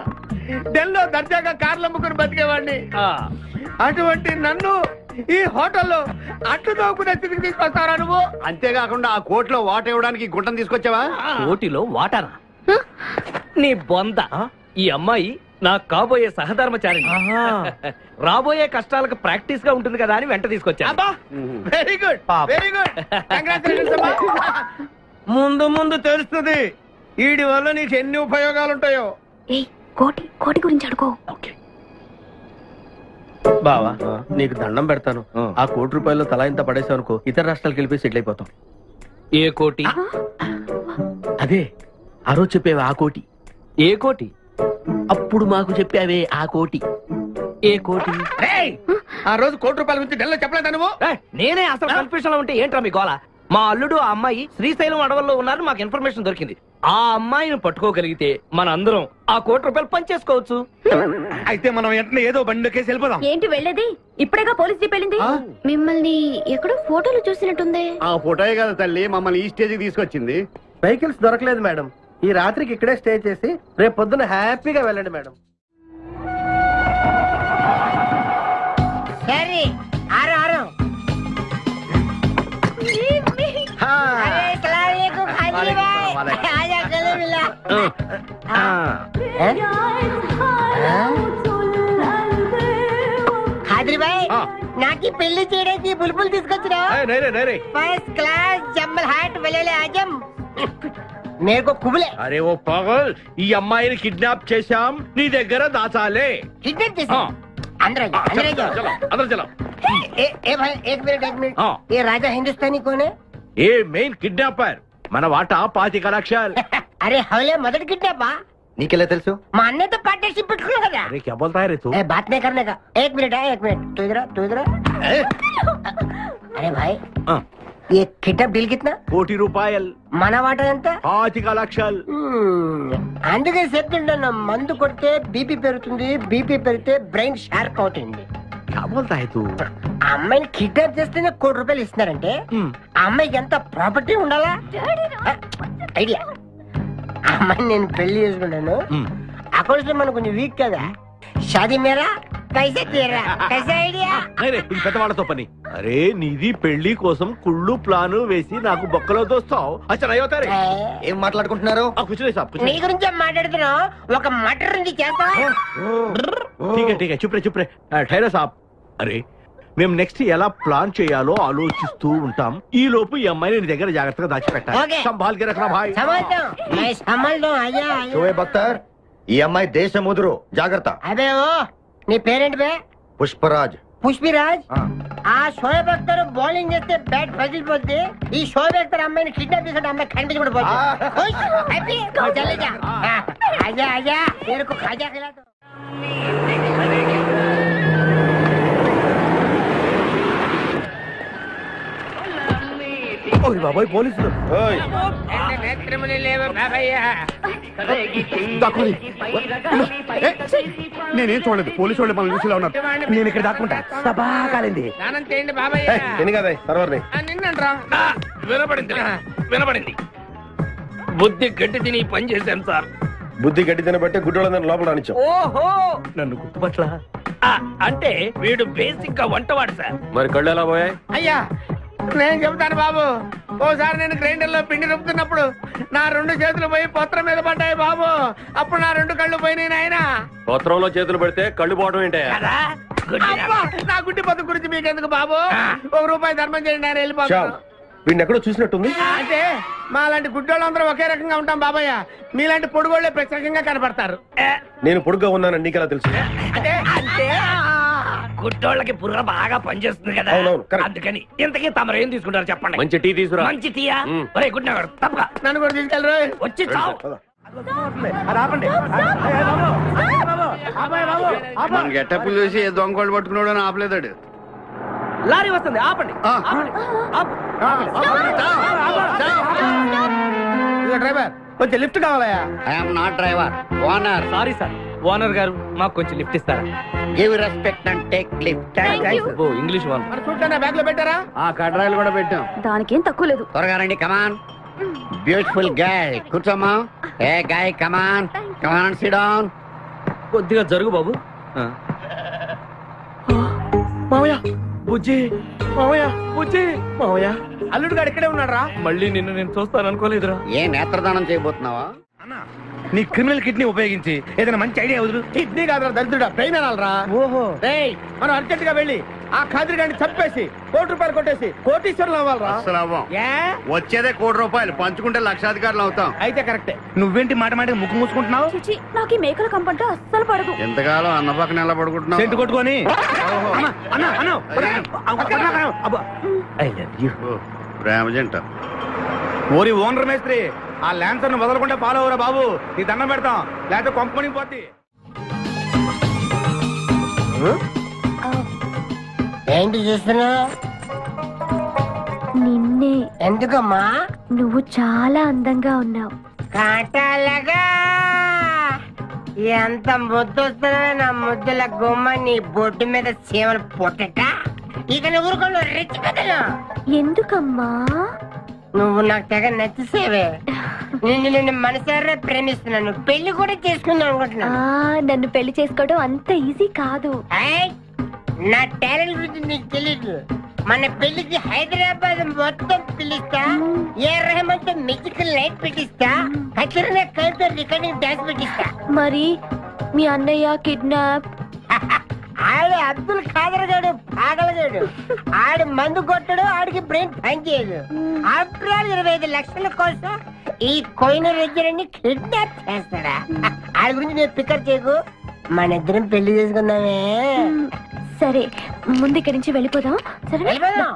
ఢిల్లీలో దర్జాగా కార్లు అమ్ముకుని బతికేవాడిని. అటువంటి నన్ను ఈ హోటల్లో అట్లు తోకునే స్థితికి తీసుకొస్తారా నువ్వు? అంతేకాకుండా ఆ కోర్టులో వాట ఇవ్వడానికి గుంటను తీసుకొచ్చావా? కోటిలో వాటానా? నీ బొంద. ఈ అమ్మాయి నా కాబోయే సహధర్మచారి. రాబోయే కష్టాలకు ప్రాక్టీస్ గా ఉంటుంది కదా అని వెంట తీసుకొచ్చా. Very good, very good. ముందు ముందు తెలుస్తుంది వీడి వల్ల నీకు ఎన్ని ఉపయోగాలు ఉంటాయో. కోటి గురించి అడుకో. బావా, నీకు దండం పెడతాను. ఆ ₹1 తలా ఇంత పడేసావు అనుకో, ఇతర రాష్ట్రాలకు వెళ్ళిపోయి సెటిల్ అయిపోతాం. ఏ కోటి? అదే ఆ రోజు చెప్పేవే ఆ కోటి. ఏ కోటి? అప్పుడు మాకు చెప్పావే ఆ కోటి. ఏ కోటి? ఆ రోజు ₹1 గురించి ఢిల్లీలో చెప్పలేదా నువ్వు? నేనే అసలు కన్ఫ్యూషన్ లో ఉంటే ఏంట్రా మీ గోల? మా అల్లుడు ఆ అమ్మాయి శ్రీశైలం అడవుల్లో ఉన్నారు, మాకు ఇన్ఫర్మేషన్ దొరికింది. ఆ అమ్మాయిని పట్టుకోగలిగితే మన అందరం ఆ ₹1 పనిచేసుకోవచ్చు. అయితే మనం వెంటనే ఏదో బండికేసి వెళ్ళిపోదాం. ఏంటి వెళ్ళేది? ఇప్పుడేగా పోలీస్ జీప్ వెళ్ళింది. మిమ్మల్ని ఎక్కడో ఫోటోలు చూసినట్టుంది. ఆ ఫోటోయే కదా తల్లి మమ్మల్ని ఈ స్టేజ్కి తీసుకొచ్చింది. వెహికల్స్ దొరకలేదు మేడం. ఈ రాత్రికి ఇక్కడే స్టే చేసి రేపు పొద్దున హ్యాపీగా వెళ్ళండి మేడం. ఖాద్రిబాయ్ నాకు పెళ్లి చేయడానికి బుల్బుల్ తీసుకొచ్చినా ఫస్ట్ క్లాస్ జంబల్ హాట్ వలేలే ఆజం మేరకు కుబులే. అరే ఓ పాగల్, ఈ అమ్మాయిని కిడ్నాప్ చేశాం, నీ దగ్గర దాచాలే. కిడ్నాప్ చేశాం? अंदर चलो. ए भाई एक मिनट ये राजा हिंदुस्तानी कौन है? ये मेन किडनैपर మన వాటా 25 లక్షలు. अरे हवले मदद किडनैप నీకెలా తెలుసు? మా అన్నతో పార్ట్నర్షిప్ పెట్టుకున్నా కదా. अरे क्या बोलता है रे तू? बात नहीं करने का. एक मिनट तू इधर अरे भाई ये किडनैप डील कितना? 1 రూపాయలు. మన వాటా ఎంత? 25 లక్షలు. అందుకే చెప్తుంటాను, మందు కొడితే బీపీ పెరుగుతుంది, బీపీ పెరిగితే బ్రెయిన్ షార్ప్ అవుతుంది. क्या बोलता है तू? అమ్మాయిని కిడ్నాప్ చేస్తేనే ₹1 కోటి ఇస్తున్నారంటే ఆ అమ్మాయికి ఎంత ప్రాపర్టీ ఉండాలా? ఐడియా, అమ్మాయిని నేను పెళ్లి చేసుకున్నాను, అకౌంట్స్ లో మనం కొంచెం వీక్ కదా. షాదీ మేరా కైసే తీరా కైసే ఐడియా? పెద్దవాళ్ళతో పని. అరే నీది పెళ్లి కోసం కుళ్ళు ప్లాను వేసి నాకు బొక్కలో దోస్తావు. అచ్చా ఏం మాట్లాడుకుంటున్నారు? నీ గురించే మాట్లాడుతున్నావు. ఒక మటర్ నుంచి చేస్తావా? చుప్రే ఠైరా సాబ్. అరే మేము నెక్స్ట్ ఎలా ప్లాన్ చేయాలో ఆలోచిస్తూ ఉంటాం. ఈ లోపు ఈ అమ్మాయిని నీ దగ్గర జాగ్రత్తగా దాచిపెట్టాలి. సంభాల్కి రఖనా భాయ్. షోయబ్ అఖ్తర్, ఈ అమ్మాయి దేశ ముదురు, జాగ్రత్త. అదే ఓ నీ పేరెంట్ బే? పుష్పరాజ్. పుష్పిరాజ్? ఆ షోయబ్ అఖ్తర్ బౌలింగ్ చేస్తే బ్యాట్ పగిలిపోద్ది. ఈ షోయబ్ అఖ్తర్ అమ్మాయిని కిడ్నాప్ చేసే అమ్మాయి కనిపించకూడదు. ఆజా ఆజా మేరకు ఖాజా ఖిలా దో. బాబాయ్ పోలీసులు. నేనేం చూడలేదు, పోలీసు వాళ్ళు మనం చూసిలా ఉన్నారు. నేను ఇక్కడ దాక్కుంటా. సభా కాలింది. వినపడింది. బుద్ధి గట్టి తిని పని చేశాను సార్. బుద్ధి గట్టి తినబట్టే గుడ్డోళ్ళందరూ లోపల రానిచ్చాం. ఓహో, నన్ను గుర్తుపట్ల. అంటే వీడు బేసిక్ గా వంటవాడు సార్. మరి కళ్ళు ఎలా పోయాయి? అయ్యా నేను చెబుతాను బాబు. ఓసారి నేను గ్రైండర్ లో పిండి రుబ్బుతున్నప్పుడు నా 2 చేతులు పోయి పత్రం మీద పడ్డాయి బాబు. అప్పుడు నా 2 కళ్ళు పోయినాయి నాయన. పత్రంలో చేతులు పెడితే కళ్ళు పోవడం ఏంటే? నా గుడ్డి పత్రం గురించి మీకెందుకు బాబు? ₹1 ధర్మం చేయండి, నేను వెళ్ళిపోతాను. వీడిని ఎక్కడో చూసినట్టుంది. అంటే మా లాంటి గుడ్డోళ్ళందరూ ఒకే రకంగా ఉంటాం బాబయ్య. మీలాంటి పొడుగోళ్లే ప్రత్యేకంగా కనపడతారు. నేను పొడుగ్గా ఉన్నానని నీకెలా తెలుసు? అంటే గుడ్డోళ్ళకి బుర్ర బాగా పనిచేస్తుంది కదా, అందుకని. ఇంతకీ తమరు ఏం తీసుకుంటారు చెప్పండి? మంచి టీ తీసుకురా. మంచి టీయా? ఒరే గుడ్డగాడు తప్పగా నన్ను కూడా తీసుకెళ్ళరు. వచ్చి చావు. మన గెటప్పులు చూసి ఏ దొంగోళ్ళు పట్టుకున్నాడు అని ఆపలేదాడు. లారీ వస్తుంది, ఆపండి. డ్రైవర్ కొంచెం లిఫ్ట్ కావాలయా? I'm not driver, owner. Sorry sir, owner గారు మాకు కొంచెం లిఫ్ట్ ఇస్తారా? Give respect and take lift. Oh English owner. మరి చూడండి, బ్యాగ్ లో పెట్టారా? కడ్రాయిలు కూడా పెట్టాం. దానికేం తక్కువ లేదు. త్వరగా రండి, కమాన్. బ్యూటిఫుల్ గర్ల్, కూర్చోమ్మా. ఏ గాయ్, కమాన్ కమాన్, సిట్ డౌన్. కొద్దిగా జరుగు బాబు. మావయ్య బుజ్జి, మావయ్య బుజ్జి, మావయ్య. అల్లుడు గారు ఇక్కడే ఉన్నాడు రా. మళ్ళీ నిన్ను నేను చూస్తాను అనుకోలేదురా. ఏ నేత్రదానం చేయబోతున్నావా? నీ క్రిమినల్ కిడ్నీ ఉపయోగించి ఏదైనా మంచి ఐడియా వదులు. కిడ్నీ కాదురా దరిద్రుడా, బ్రెయిన్ అనాలరా. ఓహో, మనం అర్జెంట్ గా వెళ్ళి ఆ ఖాద్రి గారిని చంపేసి ₹1 కొట్టేసి కోటీశ్వరులు అవ్వాలరా. అసలు అవ్వం. వచ్చేదే ₹1 పంచుకుంటే లక్షాధికారులు అవుతాం. అయితే కరెక్టే. నువ్వేంటి మాట మాట ముక్కు మూసుకుంటున్నావు? నాకు ఈ మేకల కంపంటే అస్సలు పడదు. ఎంతకాలం అన్న పక్కన ఎలా పడుకుంటున్నావు? సెంటు కొట్టుకొని. ప్రేమ జంట. ఓరి ఓనర్ మేస్త్రి, ఆ ల్యాన్సర్ ను వదలకుండా ఫాలో అవరా బాబు. నీ దండం పెడతాం, లేకపోతే కొంపని పోతి. ఏంటి చూస్తున్నా? నిన్నే. ఎందుకమ్మా? నువ్వు చాలా అందంగా ఉన్నావు. కాటాలగా ఎంత ముద్దు వస్తున్నా నా ముద్దుల గుమ్మ, నీ బొడ్డు మీద చీమలు పొట్టట. ఇక నువ్వు ఊరుకోను, రెచ్చి పెద్దలు. ఎందుకమ్మా? నువ్వు నాకు తెగ నచ్చేసేవే. నిన్ను మనసారా ప్రేమిస్తున్నాను, పెళ్లి కూడా చేసుకుందాం అనుకుంటున్నాను. నన్ను పెళ్లి చేసుకోవడం అంత ఈజీ కాదు. నా టాలెంట్ గురించి నీకు తెలియదు. మన పెళ్లికి హైదరాబాద్ మొత్తం పిలుస్తా, ఏ రెహమాన్ తో మ్యూజికల్ నైట్ పెట్టిస్తా, కచరన కవితో రికార్డింగ్ డాన్స్ పెట్టిస్తా. మరి మీ అన్నయ్య కిడ్నాప్? ఆడు అబ్దుల్ ఖాదర్ గాడు పాగలగాడు. ఆడు మందు కొట్టడు, ఆడికి బ్రెయిన్ పని చేయదు. ఆఫ్టర్ ఆల్ 25 లక్షల కోసం ఈ కోయిన రెజ్జరని కిడ్నాప్ చేస్తాడా? ఆడి గురించి నేను ఫికర్ చేయకు, మన ఇద్దరం పెళ్లి చేసుకుందామే. సరే ముందు ఇక్కడి నుంచి వెళ్ళిపోదాం. సరే వెళ్ళిపోదాం.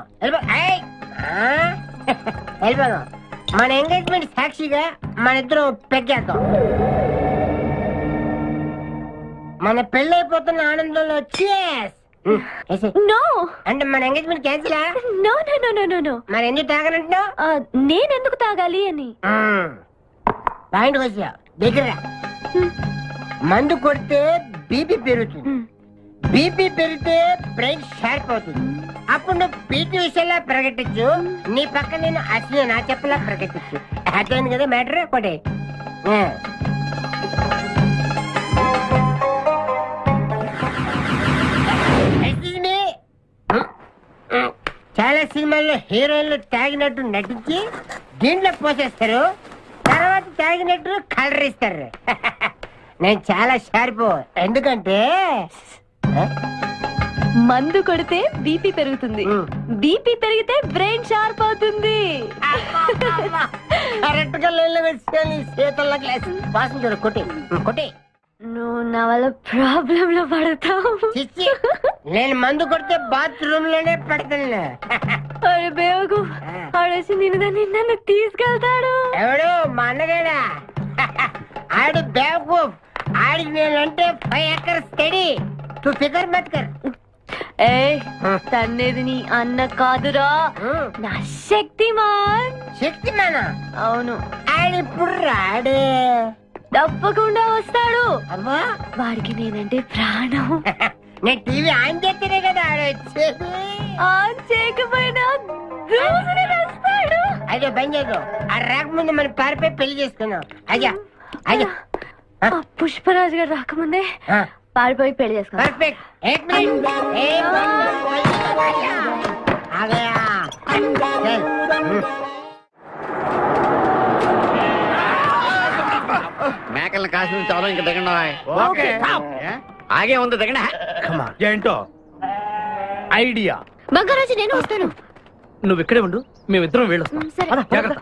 మన ఎంగేజ్మెంట్ సాక్షిగా మన ఇద్దరం పెగ్గేద్దాం. మన పెళ్ళైపోతున్న ఆనందంలో నో అంటే మన engagement cancel. No no no no no no. మరి ఎందుకు తాగనంటున్నావు? నేనెందుకు తాగాలి అని. పాయింట్ వచ్చా దగ్గర. మందు కొడితే బీపీ పెరుగుతుంది, బీపీ పెరిగితే బ్రెయిన్ షార్ప్ అవుతుంది. అప్పుడు నువ్వు పీటీ విషయంలో ప్రకటించు, నీ పక్క నేను అసలు నా చెప్పలా ప్రకటించు. అర్థమైంది కదా మ్యాటర్? ఒకటి చాలా సినిమాల్లో హీరోయిన్లు తాగినట్టు నటించి దీంట్లో పోసేస్తారు, తర్వాత తాగినట్టు కలర్ ఇస్తారు. నేను చాలా షార్ప్. ఎందుకంటే మందు కొడితే బీపీ పెరుగుతుంది, బీపీ పెరిగితే బ్రెయిన్ షార్ప్ అవుతుంది. కరెక్ట్ గా చేతుల్లో గ్లాస్ వాసన చూడు. కొట్టి కొట్టి. నువ్వు నా వల్ల ప్రాబ్లం లో పడతావు. నేను మందు కొడితే బాత్రూమ్ లోనే పడతాను. అరే బేవకు ఆడేసి నిన్ను తీసుకెళ్తాడు. ఎవడు? మా అన్నగాడా? ఆడు బేవకు. ఆడికి నేనంటే 5 acres స్టడీ. తు ఫికర్ మత్ కర్. ఏ తన్నేది నీ అన్న కాదురా, నా శక్తిమాన్. శక్తిమానా? అవును. ఆడిప్పుడు రాడే. తప్పకుండా వస్తాడు. అమ్మా వాడికి నేనంటే ప్రాణం. నేను టీవీ ఆన్ చేస్తేనే కదా ఆడొచ్చేది. ఆన్ చేయకపోయినా వస్తాడు. అదే బంద్ చేద్దాం. ఆ రాకముందు మనం పారిపోయి పెళ్లి చేసుకున్నాం. అయ్యా అయ్యా పుష్పరాజు గారు రాకముందే పారిపోయి పెళ్లి చేసుకున్నాం. పర్ఫెక్ట్. మేకల్ని కాసిన చాలా ఇంకా దిగండి. ఆగే ఉంది దిగండి. ఏంటో ఐడియా. బంగారాజు నేను వస్తాను. నువ్వు ఇక్కడే ఉండు, మేమిద్దరం వెళ్ళొస్తాం. జాగ్రత్త.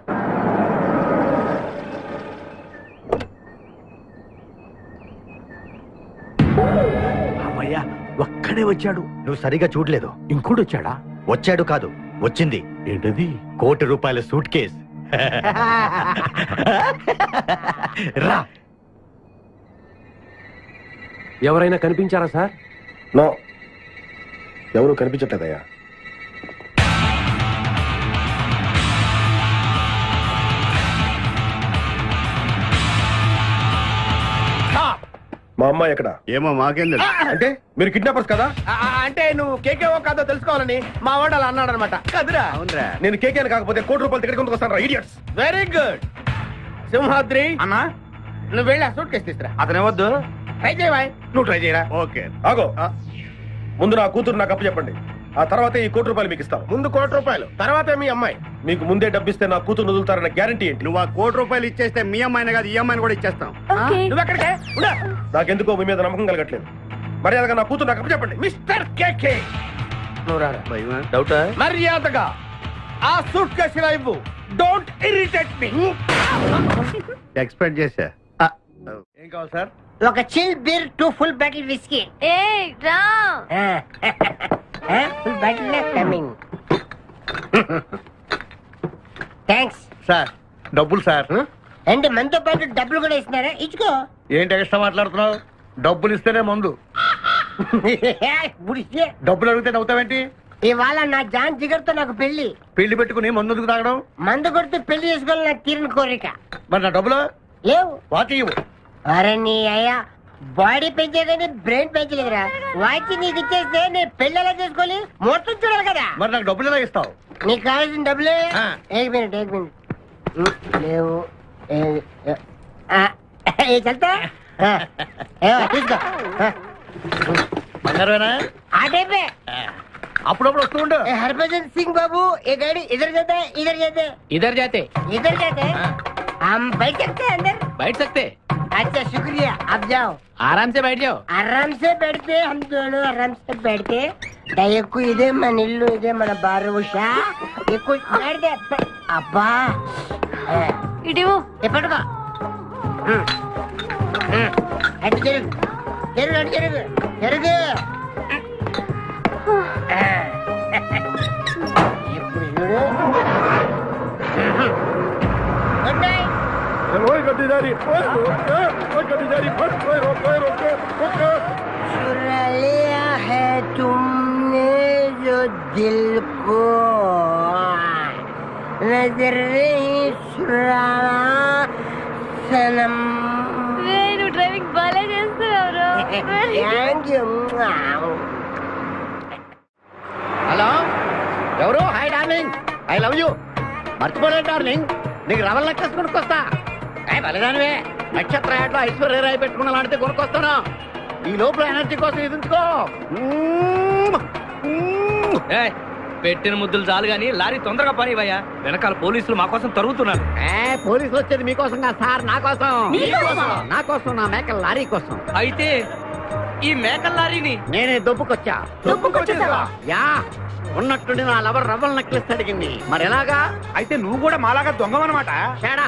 అమ్మయ్యా, ఒక్కడే వచ్చాడు. నువ్వు సరిగా చూడలేదు. ఇంకోటి వచ్చాడా? వచ్చాడు కాదు, వచ్చింది. ఏంటది? ₹1 కోటి సూట్ కేస్. రా. ఎవరైనా కనిపించారా సార్? నో, ఎవరు కనిపించట్లేదయ్యా. మా అమ్మాయి ఎక్కడ? ఏమో మాకేం తెలుసు. అంటే మీరు కిడ్నాపర్స్ కదా? అంటే నువ్వు కేకేవో కాదో తెలుసుకోవాలని మా వాడు అలా అన్నాడు అనమాట. కదురా? అవునరా. నేను కేకేని కాకపోతే ₹1 టికెట్ కొందుకు వస్తాను. ఇడియట్స్. Very good. సింహాద్రి అన్నా, నువ్వు వెళ్ళి సూట్ కేసు తీసుకురా. అతనే వద్దు. ట్రై చేయవా? నువ్వు ట్రై చేయరా. ఓకే. ఆగో. ముందు నా కూతురు నాకు అప్పు చెప్పండి, ఆ తర్వాత ఈ ₹1 మీకు ఇస్తాను. ముందు ₹1 తర్వాత మీ అమ్మాయి. మీకు ముందే డబ్బిస్తే నా కూతురు వదులుతారన్న గ్యారంటీ ఏంటి? నువ్వు ఆ ₹1 ఇచ్చేస్తే మీ అమ్మాయిని కాదు, ఈ అమ్మాయిని కూడా ఇచ్చేస్తాం. నువ్వు ఎక్కడికే? నాకెందుకో మీ మీద నమ్మకం కలగట్లేదు. మర్యాదగా నా కూతురు నాకు అప్పు చెప్పండి. మిస్టర్ కేకే, నువ్వు రారా. డౌటా? మర్యాదగా ఆ సూట్ కేసు ఇలా ఇవ్వు. Don't irritate me. ఎక్స్పెక్ట్ చేశా. ఏం కావాలి సార్? ఒక chill beer, 2 full bottle whiskey. ఏ రా. Full bottle coming. Thanks sir, డబ్బులు సార్. అంటే మనతో పాటు డబ్బులు కూడా ఇస్తున్నారా? ఇచ్చుకో. ఏంటి ఎక్స్ట్రా మాట్లాడుతున్నావు? డబ్బులు ఇస్తేనే మందు. డబ్బులు అడిగితే నవ్వుతావేంటి? ఇవాళ నా జాన్ జిగర్తో నాకు పెళ్లి. పెళ్లి పెట్టుకుని మందుకు తాగడం? మందు కొడితే పెళ్లి చేసుకోవాలి నా తీరిన కోరిక. మరి నా డబ్బులు లేవు. వాటి ఇవ్వు. అరే నీ అయ్యా, బాడీ పెంచే కానీ బ్రెయిన్ పెంచలేదురా. వాచి నీకు ఇచ్చేస్తే నేను పెళ్లి ఎలా చేసుకోవాలి? మొత్తం చూడాలి కదా. మరి నాకు డబ్బులు ఎలా ఇస్తావు? నీకు కావాల్సిన డబ్బులే. ఏక్ మినిట్ లేవు. చల్తా తీసుకో. బంగారమేనా? ఆ టైపే. అప్పుడప్పుడు వస్తూ ఉండు. हरभजन सिंह बाबू ये गाड़ी इधर जाता है इधर जाते हैं इधर जाते हम बैठ सकते हैं अंदर बैठ सकते अच्छा शुक्रिया आप जाओ आराम से बैठ जाओ आराम से बैठते हम दोनों आराम से बैठते दयकु इधे मन इल्लू इधे मन बार उषा ये कुछ बैठ दे अब्बा ఇటు ये पटका अट जरुग जरुग जरुग जरुग ये कुछ जुड़े गुड नाइट ओए गद्दीदारी चुरा लिया है तुमने जो दिल को नजर नहीं चुराना सनम నువ్వు డ్రైవింగ్ బాగా చేస్తున్నావు थैंक यू హలో ఎవరు? Hi darling, I love you. మర్చిపోలేదు డార్లింగ్, నీకు రవల్ నెక్లెస్ కొనుక్కొస్తా. బలిదానివే, నక్షత్ర యాడ్లో ఐశ్వర్యరాయ్ పెట్టుకున్న లాంటిది కొనుక్కొస్తాను. ఈ లోపల ఎనర్జీ కోసం ఎదుర్కో. పెట్టిన ముద్దులు చాలు గాని లారీ తొందరగా పనివయ్యా, వెనకాల పోలీసులు మా కోసం తరుగుతున్నారు. పోలీసులు వచ్చేది మీకోసం కాదు సార్, నా కోసం. నా కోసం, నా మేకల లారీ కోసం. అయితే ఈ మేకల లారీని నేనే దొబ్బుకొచ్చా. యా, ఉన్నట్టుండి నా లవర్ రవ్వల్ నెక్లెస్ అడిగింది. మరి ఎలాగా? అయితే నువ్వు కూడా మాలాగా దొంగవన్నమాట. షేడా,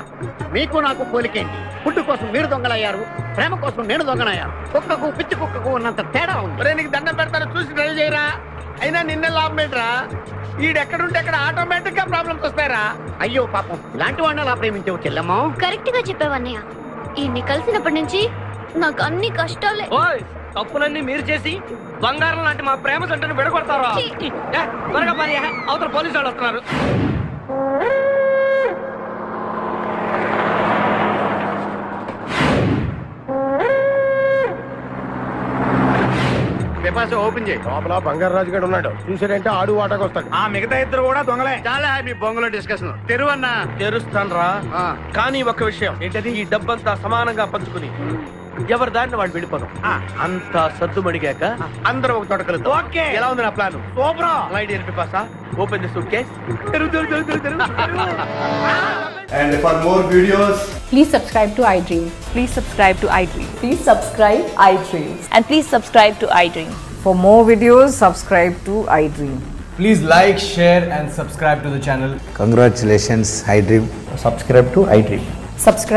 మీకు నాకు పోలికేంటి? ఫుడ్ కోసం మీరు దొంగలయ్యారు, ప్రేమ కోసం నేను దొంగనయ్యాను. కుక్కకు పిచ్చి కుక్కకు ఉన్నంత తేడా ఉంది. నీకు దండం పెడతాను, చూసి డ్రైవ్ చేయరా. అయినా నిన్న లాభం ఏంట్రా? ఈడెక్కడుంటే అక్కడ ఆటోమేటిక్ గా ప్రాబ్లమ్స్ వస్తాయరా. అయ్యో పాపం, ఇలాంటి వాడిని అలా ప్రేమించవు చెల్లమ్మా. కరెక్ట్ గా చెప్పావన్నయ్య. ఇన్ని కలిసినప్పటి నుంచి నాకు అన్ని కష్టాలే. తప్పులన్నీ మీరు చేసి బంగారం లాంటి మా ప్రేమ జంటను విడగొడతారా? త్వరగా పని, అవతల పోలీసు వాళ్ళు వస్తున్నారు. ఓపెన్ చేయి. లోపల బంగారు రాజు గారు ఉన్నాడు, చూసాడంటే ఆడు వాటాకు వస్తాడు. ఆ మిగతా ఇద్దరు కూడా దొంగలే. చాలా మీ బొంగులో డిస్కషన్. తెరువన్నా తెరుస్తాను రా. కానీ ఒక విషయం ఏంటది, ఈ డబ్బంతా సమానంగా పంచుకుని ఎవరి దారిని వాడు వెళ్ళిపోతాం. అంతా సద్దుమడిగాక అందరూ ఒక తోట కలుద్దాం. ఓకే, ఎలా ఉంది నా ప్లాన్? సూపర్. లైట్ ఎల్పిపాసా, open the suitcase. And for more videos, please subscribe to iDream. Please subscribe to iDream. Please subscribe iDream. And please subscribe to iDream. For more videos, subscribe to iDream. please like, share and subscribe to the channel. Congratulations, iDream. Subscribe to iDream. Subscribe.